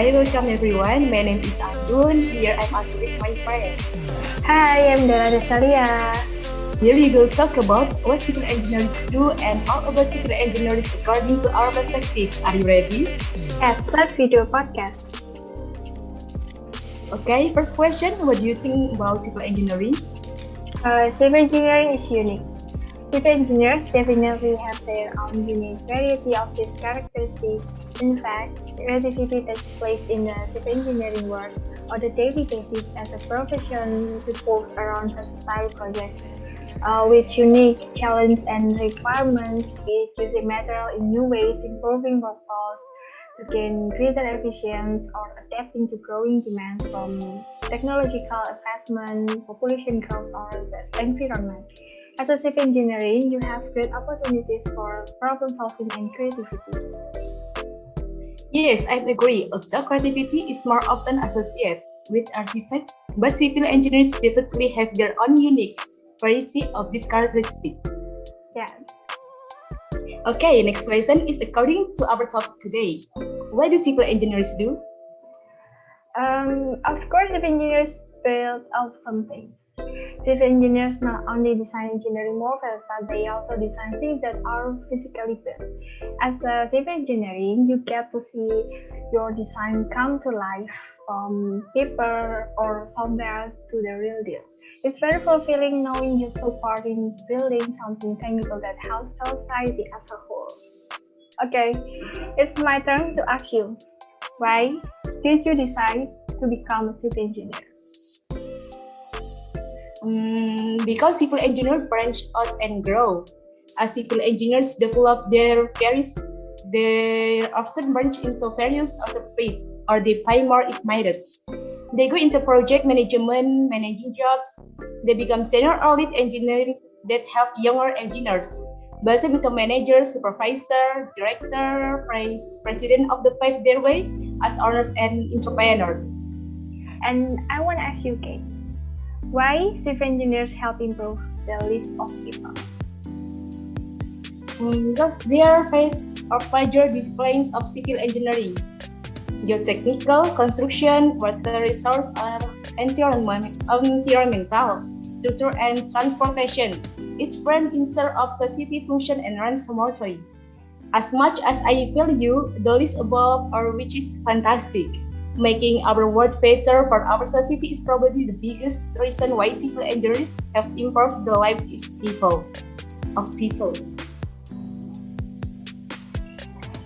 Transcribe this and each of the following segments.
Hi, welcome everyone. My name is Anggun. Here I'm also with my friend. Hi, I'm Della. Here we will talk about what civil engineers do and all about civil engineers according to our perspective. Are you ready? Yes, let's video podcast. Okay, first question. What do you think about civil engineering? Civil engineering is unique. Civil engineers definitely have their own unique variety of these characteristics. In fact, creativity takes place in the civil engineering work on a daily basis as a profession revolves around versatile projects with unique challenges and requirements, using material in new ways, improving workflows to gain greater efficiency or adapting to growing demands from technological advancement, population growth, or the environment. As a civil engineering, you have great opportunities for problem solving and creativity. Yes, I agree. Although creativity is more often associated with architects, but civil engineers definitely have their own unique variety of this characteristic. Yeah. Okay, next question is according to our topic today. What do civil engineers do? Of course, civil engineers build out something. Civil engineers not only design engineering models, but they also design things that are physically built. As a civil engineering, you get to see your design come to life from paper or somewhere to the real deal. It's very fulfilling knowing you took part in building something tangible that helps society as a whole. Okay, it's my turn to ask you, why did you decide to become a civil engineer? Because civil engineers branch out and grow. As civil engineers develop their careers, they often branch into various other fields or they find more ignited. They go into project management, managing jobs. They become senior or lead engineering that help younger engineers. Bahasa become manager, supervisor, director, president of the pave their way as owners and entrepreneurs. And I want to ask you, Kate, why civil engineers help improve the lives of people? Because they are major disciplines of civil engineering. Geotechnical, construction, water resource, or environmental, structure and transportation. Each branch ensures of society function and runs smoothly. As much as I value the list above, or which is fantastic, making our world better for our society is probably the biggest reason why civil engineers have improved the lives of people.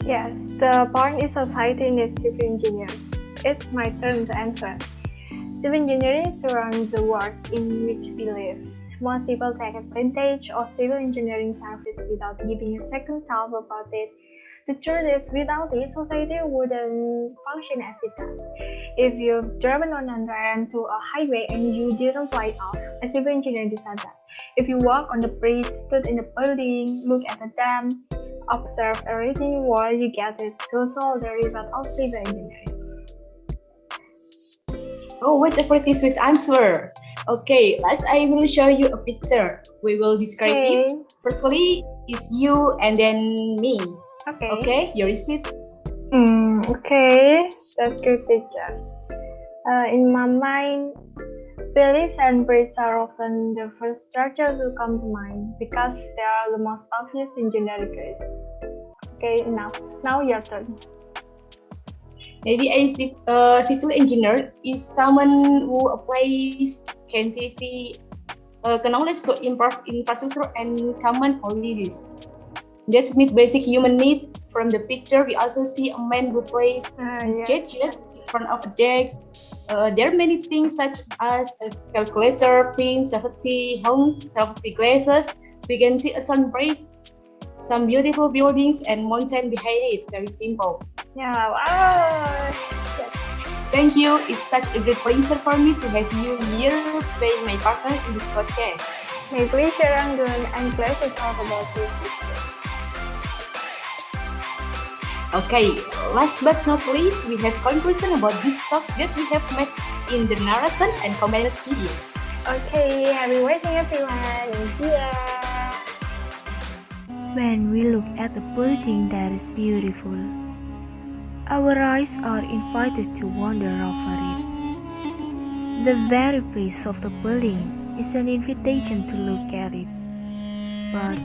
Yes, the point is society needs civil engineers. It's my turn to answer. Civil engineering surrounds the world in which we live. Most people take advantage of civil engineering service without giving a second thought about it. The truth is, without it, society wouldn't function as it does. If you've driven on a ramp to a highway and you didn't fly off, a civil engineer decided that. If you walk on the bridge, stood in a building, look at the dam, observe a retaining wall, you get it. Those are the result of civil engineering. Oh, what a pretty sweet answer. Okay, I will show you a picture. We will describe it. Firstly, it's you and then me. Okay, you receive. Okay, that's good picture. In my mind, buildings and bridges are often the first structures to come to mind because they are the most obvious engineering traits. Okay, enough. Now your turn. Maybe a civil engineer is someone who applies scientific knowledge to improve infrastructure and common policies. That meet basic human needs. From the picture, we also see a man who plays gadgets in front of a desk. There are many things such as a calculator, pin, safety helms, safety glasses. We can see a turnpike, some beautiful buildings and mountain behind it. Very simple. Yeah, wow. Thank you. It's such a great pleasure for me to have you here being my partner in this podcast. My pleasure, Anggun. I'm glad to talk about this. Okay, last but not least, we have conclusion about this talk that we have made in the narration and commented video. Okay, happy waiting everyone, and see ya! When we look at the building that is beautiful, Our eyes are invited to wander over it. The very face of the building is an invitation to look at it. But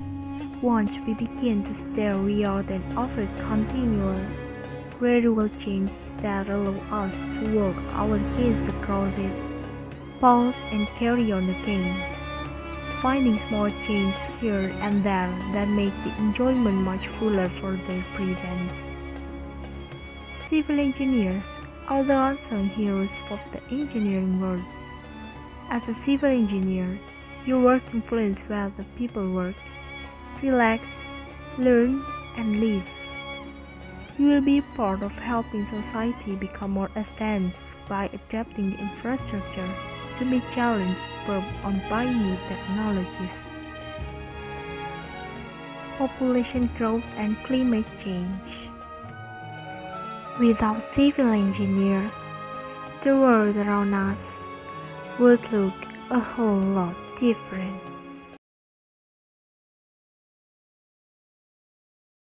once we begin to stare, we are then offered continual, gradual change that allow us to walk our gaze across it, pause and carry on again, finding small changes here and there that make the enjoyment much fuller for their presence. Civil engineers are the unsung heroes of the engineering world. As a civil engineer, your work influences where the people work, relax, learn, and live. You will be part of helping society become more advanced by adapting the infrastructure to meet challenges spurred on by new technologies. Population growth and climate change. Without civil engineers, the world around us would look a whole lot different.